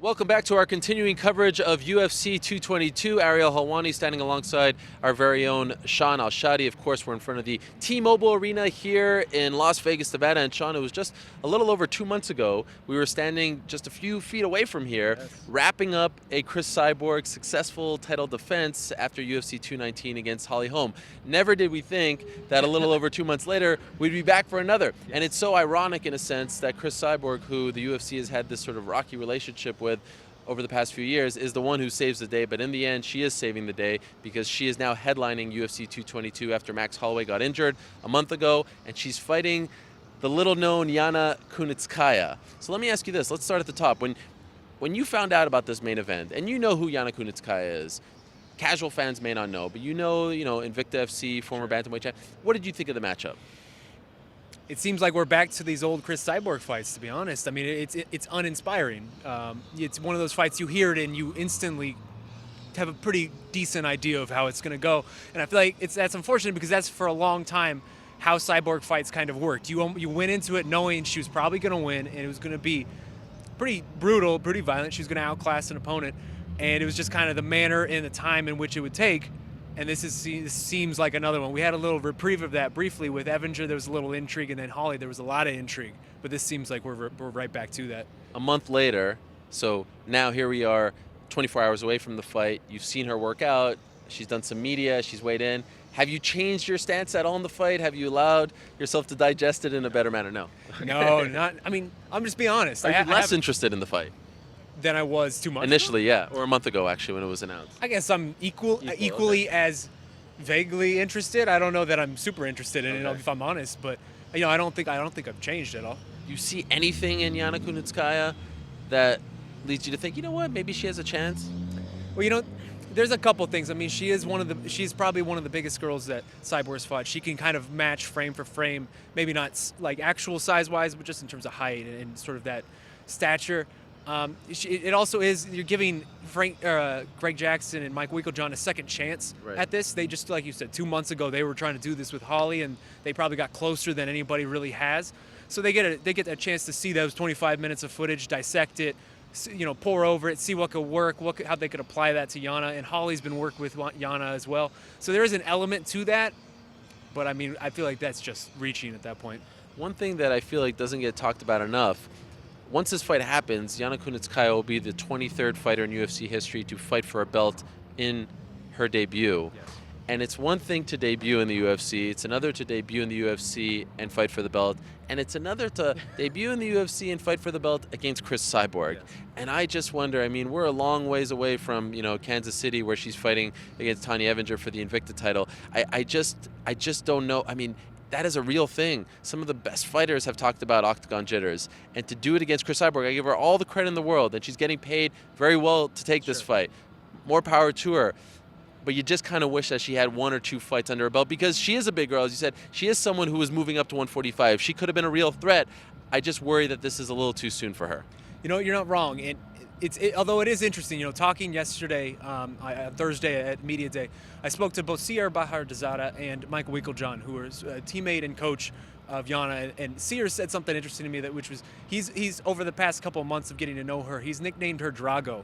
Welcome back to our continuing coverage of UFC 222. Ariel Helwani standing alongside our very own Sean Al-Shadi. Of course, we're in front of the T-Mobile Arena here in Las Vegas, Nevada. And Sean, it was just a little over 2 months ago. We were standing just a few feet away from here, wrapping up a Chris Cyborg successful title defense after UFC 219 against Holly Holm. Never did we think that a little over 2 months later, we'd be back for another. And it's so ironic in a sense that Chris Cyborg, who the UFC has had this sort of rocky relationship with over the past few years, is the one who saves the day. But in the end, she is saving the day because she is now headlining UFC 222 after Max Holloway got injured a month ago, and she's fighting the little-known Yana Kunitskaya. So let me ask you this. Let's start at the top. When you found out about this main event, and you know who Yana Kunitskaya is, casual fans may not know, but you know Invicta FC, former bantamweight champ. What did you think of the matchup? It seems like we're back to these old Chris Cyborg fights, to be honest. I mean, it's uninspiring. It's one of those fights you hear it and you instantly have a pretty decent idea of how it's going to go. And I feel like that's unfortunate because that's for a long time how Cyborg fights kind of worked. You went into it knowing she was probably going to win, and it was going to be pretty brutal, pretty violent. She was going to outclass an opponent, and it was just kind of the manner and the time in which it would take. And this seems like another one. We had a little reprieve of that briefly with Evinger. There was a little intrigue, and then Holly, there was a lot of intrigue. But this seems like we're right back to that. A month later, so now here we are, 24 hours away from the fight. You've seen her work out. She's done some media. She's weighed in. Have you changed your stance at all in the fight? Have you allowed yourself to digest it in a better manner? No. No, not. I mean, I'm just being honest. Are you less interested in the fight? Than I was 2 months initially, ago? yeah, or a month ago actually when it was announced. I guess I'm equally as vaguely interested. I don't know that I'm super interested in it, if I'm honest, but I don't think I've changed at all. You see anything in Yana Kunitskaya that leads you to think, you know what, maybe she has a chance? Well, there's a couple things. I mean, she's probably one of the biggest girls that Cyborg's fought. She can kind of match frame for frame, maybe not like actual size-wise, but just in terms of height and sort of that stature. It also is, you're giving Greg Jackson and Mike Winkeljohn a second chance at this. They just, like you said, 2 months ago, they were trying to do this with Holly, and they probably got closer than anybody really has. So they get a chance to see those 25 minutes of footage, dissect it, pour over it, see what could work, how they could apply that to Yana. And Holly's been working with Yana as well. So there is an element to that, but I mean, I feel like that's just reaching at that point. One thing that I feel like doesn't get talked about enough, once this fight happens, Yana Kunitskaya will be the 23rd fighter in UFC history to fight for a belt in her debut. Yes. And it's one thing to debut in the UFC, it's another to debut in the UFC and fight for the belt, and it's another to debut in the UFC and fight for the belt against Chris Cyborg. Yes. And I just wonder, I mean, we're a long ways away from, Kansas City where she's fighting against Tanya Evinger for the Invicta title. I just don't know. I mean, that is a real thing. Some of the best fighters have talked about octagon jitters. And to do it against Chris Cyborg, I give her all the credit in the world. And she's getting paid very well to take this fight. More power to her. But you just kind of wish that she had 1 or 2 fights under her belt because she is a big girl, as you said. She is someone who was moving up to 145. She could have been a real threat. I just worry that this is a little too soon for her. You're not wrong. And although it is interesting, talking yesterday, Thursday at Media Day, I spoke to both Serra Bahardizada and Mike Winkeljohn, who was a teammate and coach of Yana. And Serra said something interesting to me, which was he's over the past couple of months of getting to know her, he's nicknamed her Drago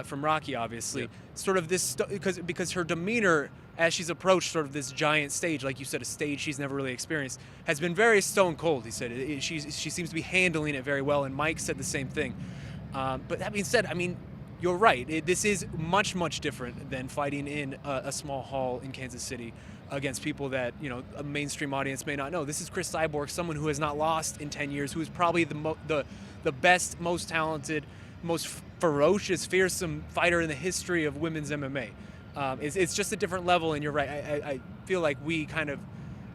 from Rocky, obviously. Yep. Sort of this because her demeanor as she's approached sort of this giant stage, like you said, a stage she's never really experienced, has been very stone cold. He said she seems to be handling it very well, and Mike said the same thing. But that being said, I mean, you're right. This is much, much different than fighting in a small hall in Kansas City against people that, a mainstream audience may not know. This is Chris Cyborg, someone who has not lost in 10 years, who is probably the best, most talented, most ferocious, fearsome fighter in the history of women's MMA. It's just a different level, and you're right. I feel like we kind of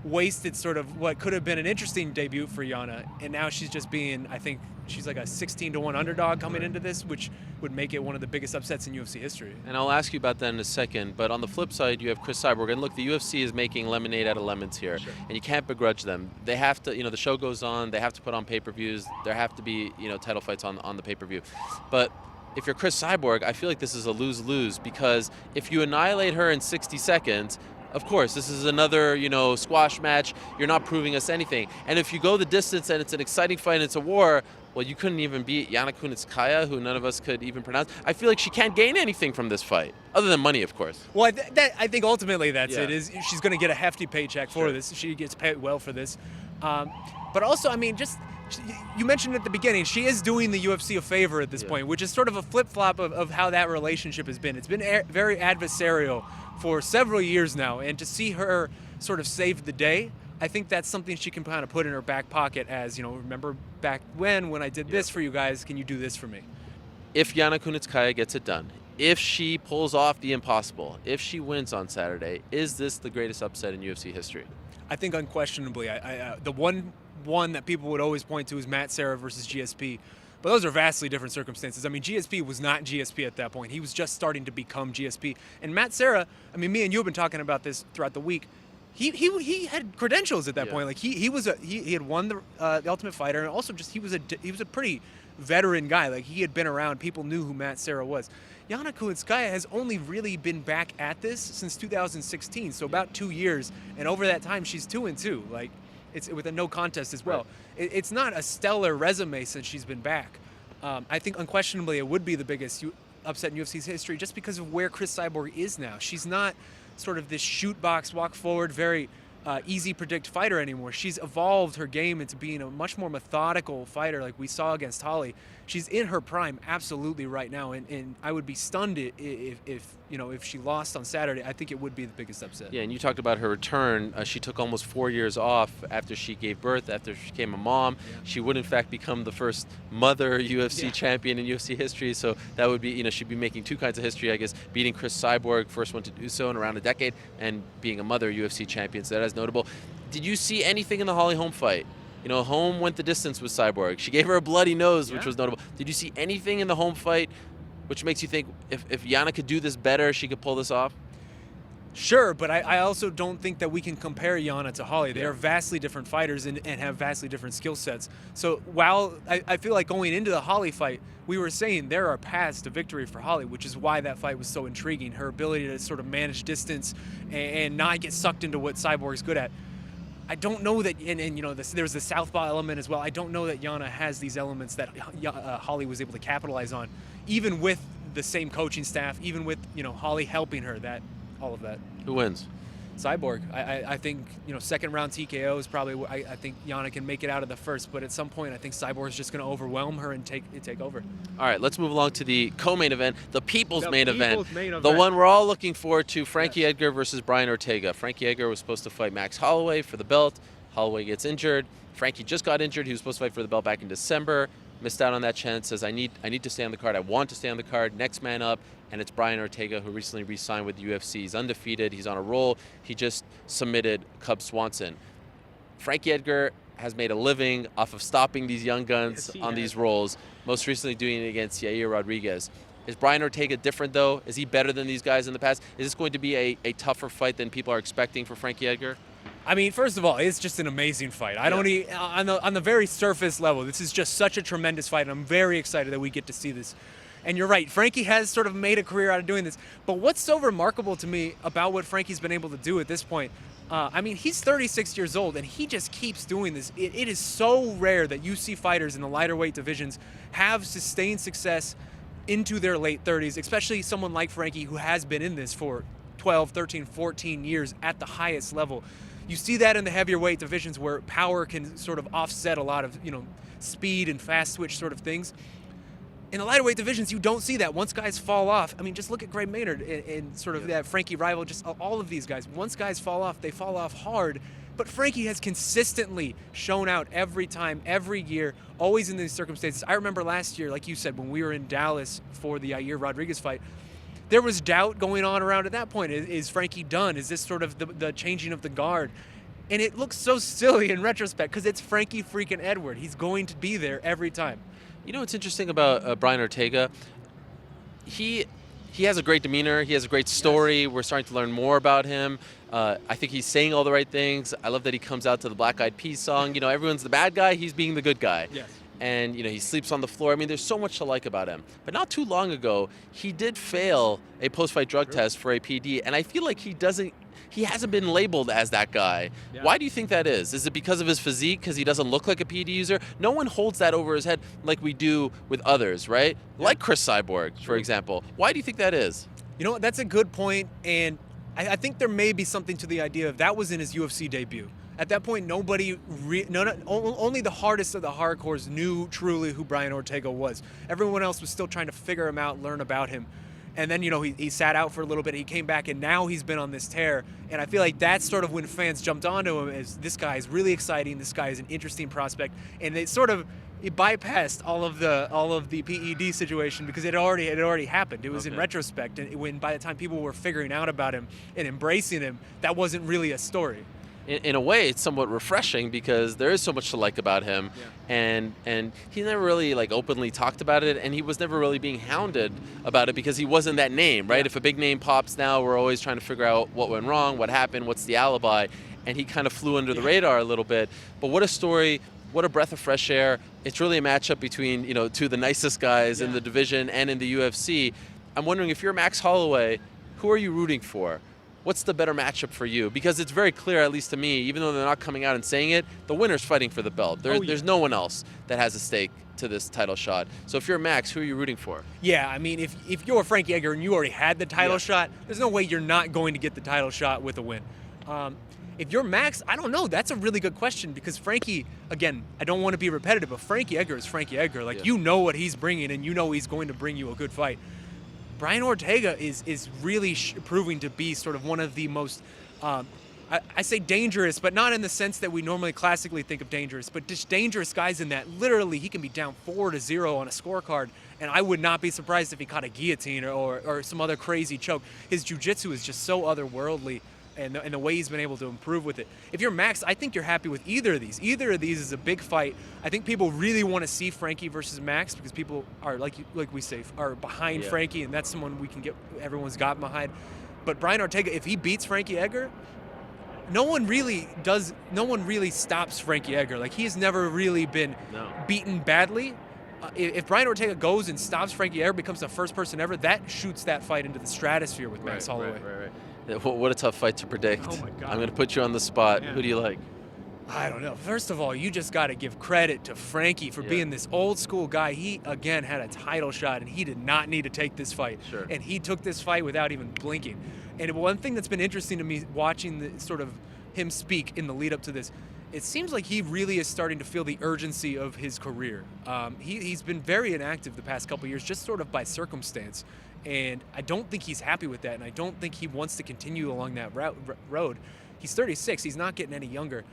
wasted sort of what could have been an interesting debut for Yana, and now she's just being, I think she's like a 16-1 underdog coming into this, which would make it one of the biggest upsets in UFC history. And I'll ask you about that in a second, but on the flip side, you have Chris Cyborg, and look, the UFC is making lemonade out of lemons here, and you can't begrudge them. They have to, the show goes on, they have to put on pay-per-views, there have to be, title fights on the pay-per-view. But if you're Chris Cyborg, I feel like this is a lose-lose, because if you annihilate her in 60 seconds, of course, this is another, squash match. You're not proving us anything. And if you go the distance and it's an exciting fight and it's a war, well, you couldn't even beat Yana Kunitskaya, who none of us could even pronounce. I feel like she can't gain anything from this fight, other than money, of course. Well, I think ultimately that's Yeah. it. Is she's going to get a hefty paycheck for Sure. this. She gets paid well for this. But also, I mean, you mentioned at the beginning, she is doing the UFC a favor at this Yeah. point, which is sort of a flip-flop of how that relationship has been. It's been very adversarial for several years now, and to see her sort of save the day, I think that's something she can kind of put in her back pocket as, remember back when I did this for you guys, can you do this for me? If Yana Kunitskaya gets it done, if she pulls off the impossible, if she wins on Saturday, is this the greatest upset in UFC history? I think unquestionably, the one that people would always point to is Matt Serra versus GSP. But those are vastly different circumstances. I mean, GSP was not GSP at that point. He was just starting to become GSP. And Matt Serra, I mean, me and you have been talking about this throughout the week. He had credentials at that point. Like he had won the Ultimate Fighter, and also just he was a pretty veteran guy. Like he had been around. People knew who Matt Serra was. Yana Kunitskaya has only really been back at this since 2016, so about 2 years. And over that time, she's 2-2. Like it's with a no contest as well. Right. It's not a stellar resume since she's been back. I think unquestionably it would be the biggest upset in UFC's history, just because of where Cris Cyborg is now. She's not sort of this shoot box, walk forward, very easy predict fighter anymore. She's evolved her game into being a much more methodical fighter, like we saw against Holly. She's in her prime absolutely right now, and I would be stunned if she lost on Saturday. I think it would be the biggest upset. Yeah, and you talked about her return. She took almost 4 years off after she gave birth, after she became a mom. Yeah. She would, in fact, become the first mother UFC champion in UFC history. So that would be, she'd be making two kinds of history, I guess, beating Cris Cyborg, first one to do so in around a decade, and being a mother UFC champion. So that is notable. Did you see anything in the Holly Holm fight? Holm went the distance with Cyborg. She gave her a bloody nose, which was notable. Did you see anything in the Holm fight which makes you think if Yana could do this better, she could pull this off? Sure, but I also don't think that we can compare Yana to Holly. They are vastly different fighters and have vastly different skill sets. So while I feel like going into the Holly fight, we were saying there are paths to victory for Holly, which is why that fight was so intriguing. Her ability to sort of manage distance and not get sucked into what Cyborg's good at. I don't know that, there's the southpaw element as well. I don't know that Yana has these elements that Holly was able to capitalize on, even with the same coaching staff, even with Holly helping her. All of that. Who wins? Cyborg. I think second round TKO is probably. I think Yana can make it out of the first, but at some point I think Cyborg is just going to overwhelm her and take over. All right, let's move along to the co-main event, the people's main event, the one we're all looking forward to: Frankie Edgar versus Brian Ortega. Frankie Edgar was supposed to fight Max Holloway for the belt. Holloway gets injured. Frankie just got injured. He was supposed to fight for the belt back in December. Missed out on that chance. Says I need to stay on the card. I want to stay on the card. Next man up. And it's Brian Ortega, who recently re-signed with the UFC. He's undefeated. He's on a roll. He just submitted Cub Swanson. Frankie Edgar has made a living off of stopping these young guns on these rolls, most recently doing it against Yair Rodriguez. Is Brian Ortega different, though? Is he better than these guys in the past? Is this going to be a tougher fight than people are expecting for Frankie Edgar? I mean, first of all, it's just an amazing fight. I don't on the very surface level, this is just such a tremendous fight, and I'm very excited that we get to see this. And you're right, Frankie has sort of made a career out of doing this. But what's so remarkable to me about what Frankie's been able to do at this point, I mean, he's 36 years old, and he just keeps doing this. It is so rare that you see fighters in the lighter weight divisions have sustained success into their late 30s, especially someone like Frankie, who has been in this for 12, 13, 14 years at the highest level. You see that in the heavier weight divisions where power can sort of offset a lot of, speed and fast switch sort of things. In the lighter weight divisions, you don't see that. Once guys fall off, I mean, just look at Gray Maynard and sort of that Frankie rival, just all of these guys. Once guys fall off, they fall off hard. But Frankie has consistently shown out every time, every year, always in these circumstances. I remember last year, like you said, when we were in Dallas for the Yair Rodriguez fight, there was doubt going on around at that point. Is Frankie done? Is this sort of the changing of the guard? And it looks so silly in retrospect because it's Frankie freaking Edward. He's going to be there every time. What's interesting about Brian Ortega? He has a great demeanor. He has a great story. Yes. We're starting to learn more about him. I think he's saying all the right things. I love that he comes out to the Black Eyed Peas song. Everyone's the bad guy. He's being the good guy. Yes. And, he sleeps on the floor. I mean, there's so much to like about him. But not too long ago, he did fail a post-fight drug test for a PD. And I feel like he doesn't he hasn't been labeled as that guy. Yeah. Why do you think that is? Is it because of his physique, because he doesn't look like a PED user? No one holds that over his head like we do with others, right? Yeah. Like Chris Cyborg, for example. Why do you think that is? You know, that's a good point, and I think there may be something to the idea of that was in his UFC debut. At that point, only the hardest of the hardcores knew truly who Brian Ortega was. Everyone else was still trying to figure him out, learn about him. And then, he sat out for a little bit. He came back, and now he's been on this tear. And I feel like that's sort of when fans jumped onto him as this guy is really exciting. This guy is an interesting prospect. And it bypassed all of the PED situation because it had already happened. It was in retrospect, and when by the time people were figuring out about him and embracing him, that wasn't really a story. In a way, it's somewhat refreshing because there is so much to like about him, and he never really openly talked about it, and he was never really being hounded about it because he wasn't that name, right? If a big name pops now, we're always trying to figure out what went wrong, what happened, what's the alibi, and he kind of flew under the radar a little bit. But what a story! What a breath of fresh air! It's really a matchup between two of the nicest guys in the division and in the UFC. I'm wondering, if you're Max Holloway, who are you rooting for? What's the better matchup for you? Because it's very clear, at least to me, even though they're not coming out and saying it, the winner's fighting for the belt. There's no one else that has a stake to this title shot. So if you're Max, who are you rooting for? Yeah, I mean, if you're Frankie Edgar and you already had the title shot, there's no way you're not going to get the title shot with a win. If you're Max, I don't know. That's a really good question because Frankie, again, I don't want to be repetitive, but Frankie Edgar is Frankie Edgar. You know what he's bringing, and you know he's going to bring you a good fight. Brian Ortega is really proving to be sort of one of the most, I say dangerous, but not in the sense that we normally classically think of dangerous, but just dangerous guys in that literally he can be down 4-0 on a scorecard, and I would not be surprised if he caught a guillotine or some other crazy choke. His jiu-jitsu is just so otherworldly, and the way he's been able to improve with it. If you're Max, I think you're happy with either of these. Either of these is a big fight. I think people really want to see Frankie versus Max because people are, like we say, are behind Frankie, and that's someone we can get, everyone's got behind. But Brian Ortega, if he beats Frankie Edgar, no one really stops Frankie Edgar. He has never really been beaten badly. If Brian Ortega goes and stops Frankie Edgar, becomes the first person ever, that shoots that fight into the stratosphere with Max Holloway. Right. What a tough fight to predict. Oh my God. I'm going to put you on the spot. Who do you like? I don't know. First of all, you just got to give credit to Frankie for being this old school guy. He, again, had a title shot, and he did not need to take this fight. Sure. And he took this fight without even blinking. And one thing that's been interesting to me watching him speak in the lead up to this, it seems like he really is starting to feel the urgency of his career. He's been very inactive the past couple of years, just sort of by circumstance. And I don't think he's happy with that, and I don't think he wants to continue along that road. He's 36. He's not getting any younger.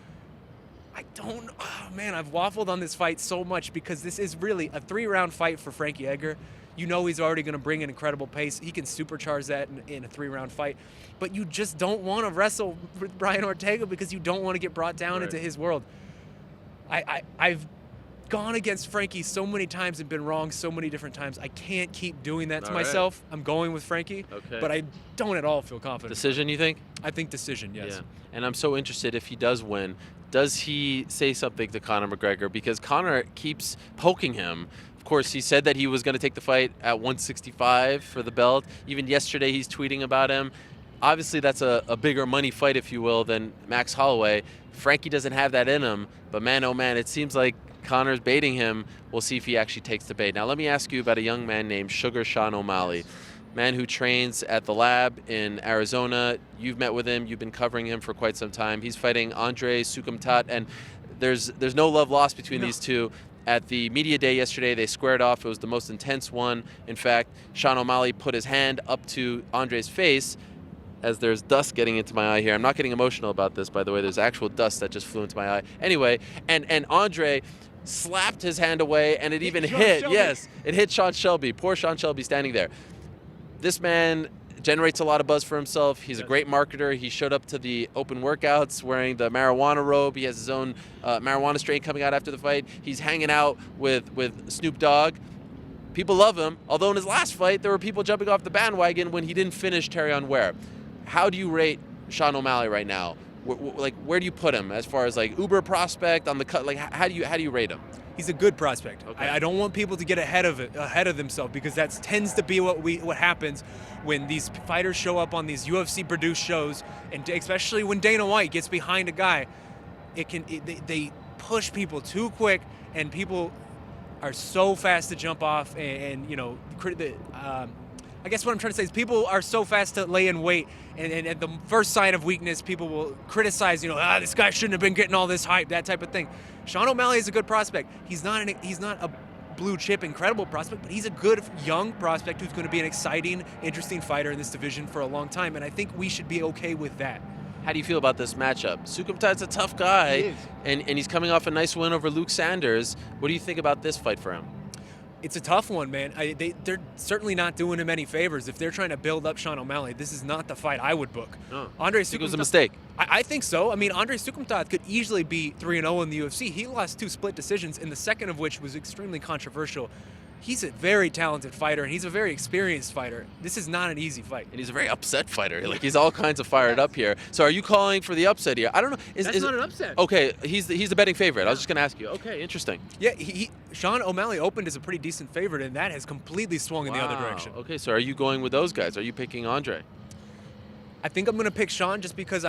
I've waffled on this fight so much because this is really a 3-round fight for Frankie Edgar. You know he's already going to bring an incredible pace. He can supercharge that in a 3-round fight. But you just don't want to wrestle with Brian Ortega because you don't want to get brought down into his world. I've gone against Frankie so many times and been wrong so many different times. I can't keep doing that to myself. I'm going with Frankie, but I don't at all feel confident. Decision, you think? I think decision, yes. Yeah. And I'm so interested if he does win. Does he say something to Conor McGregor? Because Conor keeps poking him. Of course, he said that he was going to take the fight at 165 for the belt. Even yesterday, he's tweeting about him. Obviously, that's a bigger money fight, if you will, than Max Holloway. Frankie doesn't have that in him. But man, oh man, it seems like Conor's baiting him. We'll see if he actually takes the bait. Now, let me ask you about a young man named Sugar Sean O'Malley. Man who trains at the lab in Arizona. You've met with him. You've been covering him for quite some time. He's fighting Andre Sukumtat, and there's no love lost between these two. At the media day yesterday, they squared off. It was the most intense one. In fact, Sean O'Malley put his hand up to Andre's face as there's dust getting into my eye here. I'm not getting emotional about this, by the way. There's actual dust that just flew into my eye. Anyway, and Andre slapped his hand away, and it even hit. Yes, it hit Sean Shelby. Poor Sean Shelby standing there. This man generates a lot of buzz for himself. He's a great marketer. He showed up to the open workouts wearing the marijuana robe. He has his own marijuana strain coming out after the fight. He's hanging out with Snoop Dogg. People love him, although in his last fight, there were people jumping off the bandwagon when he didn't finish Terrion Ware. How do you rate Sean O'Malley right now? like where do you put him as far as like uber prospect on the cut? Like how do you rate him? He's a good prospect. Okay. I don't want people to get ahead of themselves, because that tends to be what happens when these fighters show up on these UFC produced shows, and especially when Dana White gets behind a guy, they push people too quick, and people are so fast to jump off, and I guess what I'm trying to say is people are so fast to lay in wait, and at the first sign of weakness, people will criticize, this guy shouldn't have been getting all this hype, that type of thing. Sean O'Malley is a good prospect. He's not a blue chip incredible prospect, but he's a good young prospect who's going to be an exciting, interesting fighter in this division for a long time, and I think we should be okay with that. How do you feel about this matchup? Sukumtad's a tough guy, He is. and he's coming off a nice win over Luke Sanders. What do you think about this fight for him? It's a tough one, man. They're certainly not doing him any favors. If they're trying to build up Sean O'Malley, this is not the fight I would book. Oh, Andre I think it was a Sukumtad- mistake. I think so. I mean, Andre Sukumtad could easily be 3-0 in the UFC. He lost 2 split decisions, and the second of which was extremely controversial. He's a very talented fighter, and he's a very experienced fighter. This is not an easy fight. And he's a very upset fighter. Like he's all kinds of fired up here. So are you calling for the upset here? I don't know. That's not an upset. Okay, he's the betting favorite. I was just going to ask you. Okay, interesting. Yeah, Sean O'Malley opened as a pretty decent favorite, and that has completely swung in the other Wow. direction. Okay, so are you going with those guys? Are you picking Andre? I think I'm going to pick Sean just because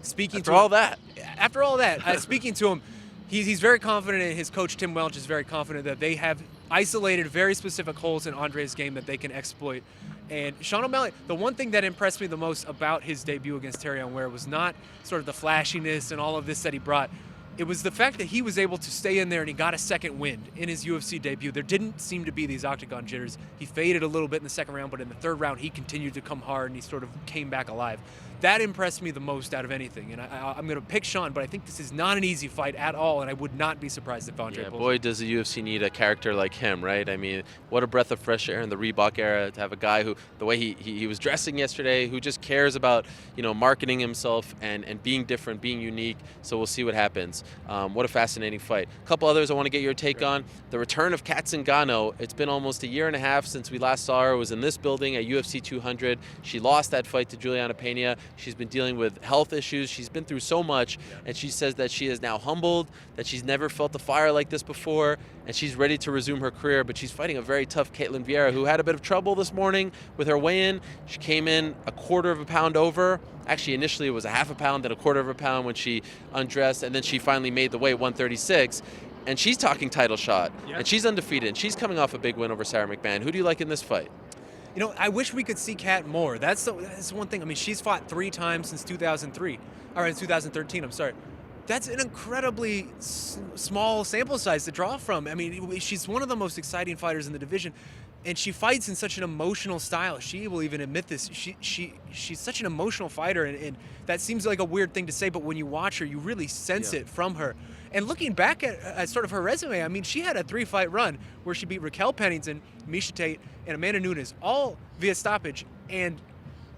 speaking After to all him, that. After all that, speaking to him, he's very confident, and his coach Tim Welch is very confident that they have isolated very specific holes in Andre's game that they can exploit. And Sean O'Malley, the one thing that impressed me the most about his debut against Terrion Ware was not sort of the flashiness and all of this that he brought. It was the fact that he was able to stay in there and he got a second wind in his UFC debut. There didn't seem to be these octagon jitters. He faded a little bit in the second round, but in the third round, he continued to come hard and he sort of came back alive. That impressed me the most out of anything. And I'm going to pick Sean, but I think this is not an easy fight at all, and I would not be surprised if Andre pulls Boy, it. does the UFC need a character like him, right? I mean, what a breath of fresh air in the Reebok era to have a guy who, the way he was dressing yesterday, who just cares about, marketing himself and being different, being unique. So we'll see what happens. What a fascinating fight. A couple others I want to get your take on. The return of Kat Zingano. It's been almost a year and a half since we last saw her. It was in this building at UFC 200. She lost that fight to Juliana Pena. She's been dealing with health issues. She's been through so much, and she says that she is now humbled, that she's never felt a fire like this before, and she's ready to resume her career, but she's fighting a very tough Caitlin Vieira, who had a bit of trouble this morning with her weigh-in. She came in a quarter of a pound over. Actually, initially it was a half a pound, then a quarter of a pound when she undressed, and then she finally made the weight 136. And she's talking title shot, and she's undefeated, and she's coming off a big win over Sarah McMahon. Who do you like in this fight? I wish we could see Kat more. That's one thing. I mean, she's fought 3 times since 2003, or in 2013. I'm sorry. That's an incredibly small sample size to draw from. I mean, she's one of the most exciting fighters in the division, and she fights in such an emotional style. She will even admit this. She's such an emotional fighter, and that seems like a weird thing to say, but when you watch her, you really sense it from her. And looking back at sort of her resume, I mean, she had a 3-fight run where she beat Raquel Pennington, Miesha Tate, and Amanda Nunes, all via stoppage. And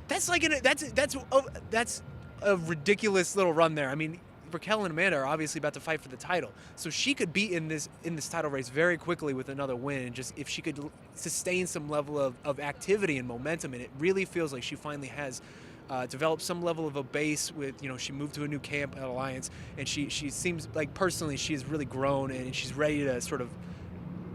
that's like that's a ridiculous little run there. I mean, Raquel and Amanda are obviously about to fight for the title, so she could be in this title race very quickly with another win. And just if she could sustain some level of activity and momentum, and it really feels like she finally has developed some level of a base with, she moved to a new camp at Alliance, and she seems like personally she has really grown, and she's ready to sort of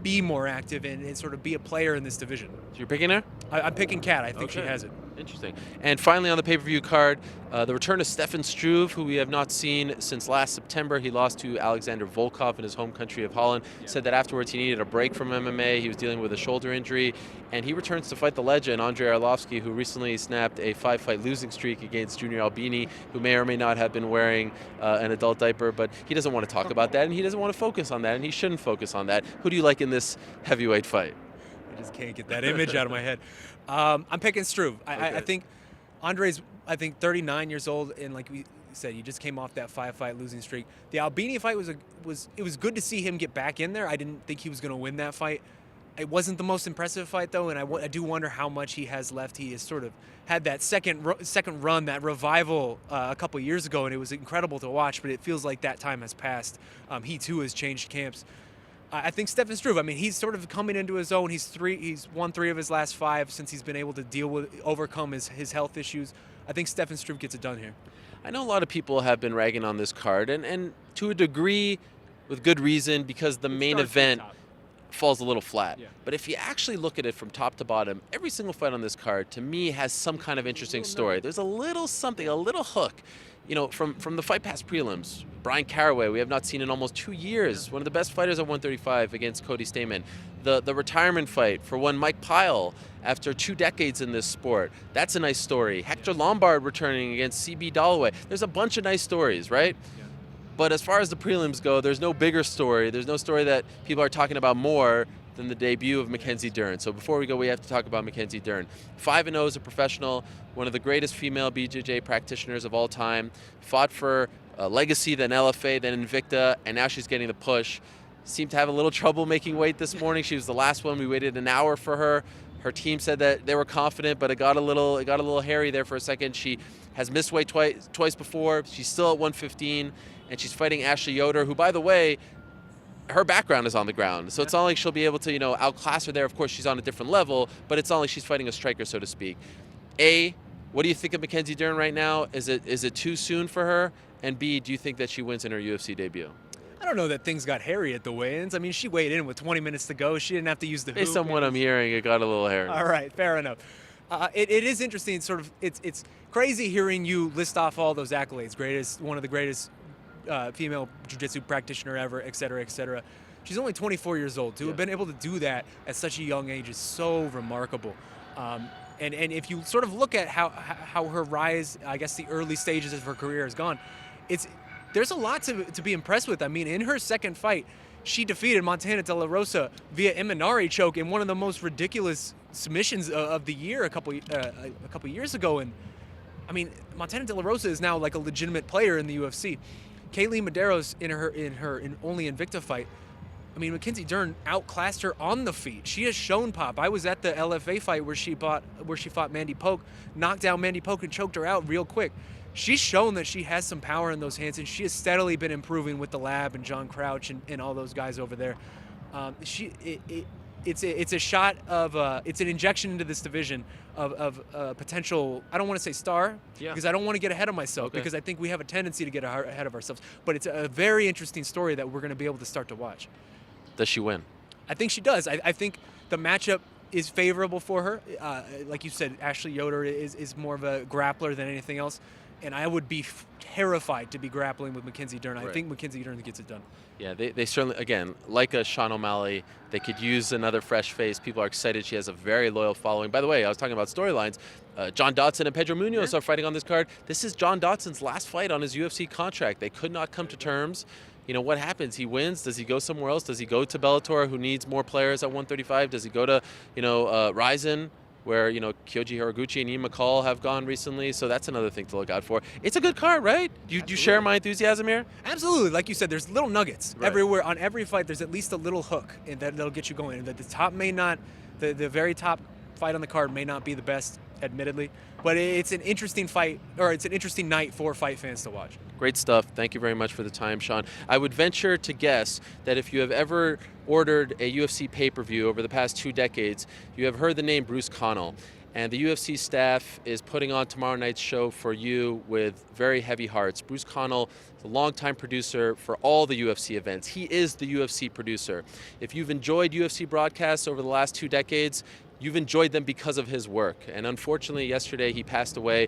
be more active and sort of be a player in this division. So you're picking her? I'm picking Kat. I think she Okay. has it. Interesting. And finally on the pay-per-view card, the return of Stefan Struve, who we have not seen since last September. He lost to Alexander Volkov in his home country of Holland. Said that afterwards he needed a break from MMA. He was dealing with a shoulder injury. And he returns to fight the legend, Andrei Arlovsky, who recently snapped a 5-fight losing streak against Junior Albini, who may or may not have been wearing an adult diaper. But he doesn't want to talk about that, and he doesn't want to focus on that, and he shouldn't focus on that. Who do you like in this heavyweight fight? I just can't get that image out of my head. I'm picking Struve. I think Andre's 39 years old, and like we said, he just came off that 5-fight losing streak. The Albini fight was good to see him get back in there. I didn't think he was going to win that fight. It wasn't the most impressive fight, though, and I do wonder how much he has left. He has sort of had that second run, that revival a couple years ago, and it was incredible to watch, but it feels like that time has passed. He, too, has changed camps. I think Stefan Struve, I mean, he's sort of coming into his own. He's won 3 of his last 5 since he's been able to overcome his health issues. I think Stefan Struve gets it done here. I know a lot of people have been ragging on this card, and to a degree, with good reason, because the main starts at the event top. falls a little flat. Yeah. But if you actually look at it from top to bottom, every single fight on this card, to me, has some kind of interesting story. There's a little something, a little hook. From the fight past prelims, Brian Caraway, we have not seen in almost 2 years. One of the best fighters at 135 against Cody Stamann. The retirement fight for one Mike Pyle after 2 decades in this sport. That's a nice story. Hector Lombard returning against CB Dalloway. There's a bunch of nice stories, right? Yeah. But as far as the prelims go, there's no bigger story. There's no story that people are talking about more than the debut of Mackenzie Dern. So before we go, we have to talk about Mackenzie Dern. 5-0 as a professional, one of the greatest female BJJ practitioners of all time. Fought for Legacy, then LFA, then Invicta, and now she's getting the push. Seemed to have a little trouble making weight this morning. She was the last one. We waited an hour for her. Her team said that they were confident, but it got a little hairy there for a second. She has missed weight twice before. She's still at 115, and she's fighting Ashley Yoder, who, by the way, her background is on the ground. So it's not like she'll be able to, outclass her there. Of course, she's on a different level, but it's not like she's fighting a striker, so to speak. What do you think of Mackenzie Dern right now? Is it too soon for her? And B, do you think that she wins in her UFC debut? I don't know that things got hairy at the weigh-ins. I mean, she weighed in with 20 minutes to go. She didn't have to use the hoop. Based on what I'm hearing, it got a little hairy. All right, fair enough. It is interesting. It's crazy hearing you list off all those accolades. One of the greatest female jiu-jitsu practitioner ever, et cetera, et cetera. She's only 24 years old. To have been able to do that at such a young age is so remarkable. And if you sort of look at how her rise, I guess the early stages of her career has gone, there's a lot to be impressed with. I mean, in her second fight, she defeated Montana De La Rosa via Imanari choke in one of the most ridiculous submissions of the year a couple years ago. And I mean, Montana De La Rosa is now like a legitimate player in the UFC. Kaylee Medeiros in her only Invicta fight, I mean, Mackenzie Dern outclassed her on the feet. She has shown pop. I was at the LFA fight where she fought Mandy Poke, knocked down Mandy Poke and choked her out real quick. She's shown that she has some power in those hands, and she has steadily been improving with the lab and John Crouch and all those guys over there. It's a shot of it's an injection into this division of potential. I don't want to say star because I don't want to get ahead of myself because I think we have a tendency to get ahead of ourselves. But it's a very interesting story that we're going to be able to start to watch. Does she win? I think she does. I think the matchup is favorable for her. Like you said, Ashley Yoder is more of a grappler than anything else. And I would be terrified to be grappling with Mackenzie Dern. I think Mackenzie Dern gets it done. Yeah, they certainly, again, like a Sean O'Malley, they could use another fresh face. People are excited. She has a very loyal following. By the way, I was talking about storylines. John Dodson and Pedro Munoz are fighting on this card. This is John Dodson's last fight on his UFC contract. They could not come to terms. What happens? He wins. Does he go somewhere else? Does he go to Bellator, who needs more players at 135? Does he go to, Ryzen, where, Kyoji Hiraguchi and Ian McCall have gone recently? So that's another thing to look out for. It's a good card, right? Do you share my enthusiasm here? Absolutely. Like you said, there's little nuggets everywhere. On every fight, there's at least a little hook that'll get you going. The top may not, the very top fight on the card may not be the best, admittedly, but it's an interesting fight, or it's an interesting night for fight fans to watch. Great stuff. Thank you very much for the time, Sean. I would venture to guess that if you have ever ordered a UFC pay-per-view over the past 2 decades, you have heard the name Bruce Connell. And the UFC staff is putting on tomorrow night's show for you with very heavy hearts. Bruce Connell is a longtime producer for all the UFC events. He is the UFC producer. If you've enjoyed UFC broadcasts over the last 2 decades, you've enjoyed them because of his work. And unfortunately, yesterday he passed away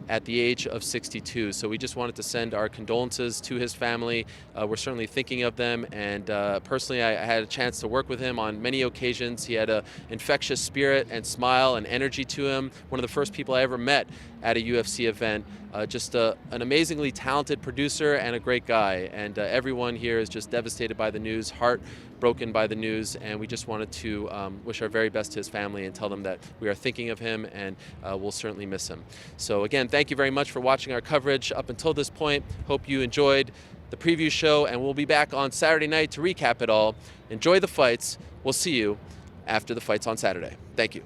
at the age of 62. So we just wanted to send our condolences to his family. We're certainly thinking of them. And personally, I had a chance to work with him on many occasions. He had an infectious spirit and smile and energy to him. One of the first people I ever met at a UFC event. Just an amazingly talented producer and a great guy. And everyone here is just devastated by the news, heartbroken by the news. And we just wanted to wish our very best to his family and tell them that we are thinking of him and we'll certainly miss him. So again, thank you very much for watching our coverage up until this point. Hope you enjoyed the preview show, and we'll be back on Saturday night to recap it all. Enjoy the fights. We'll see you after the fights on Saturday. Thank you.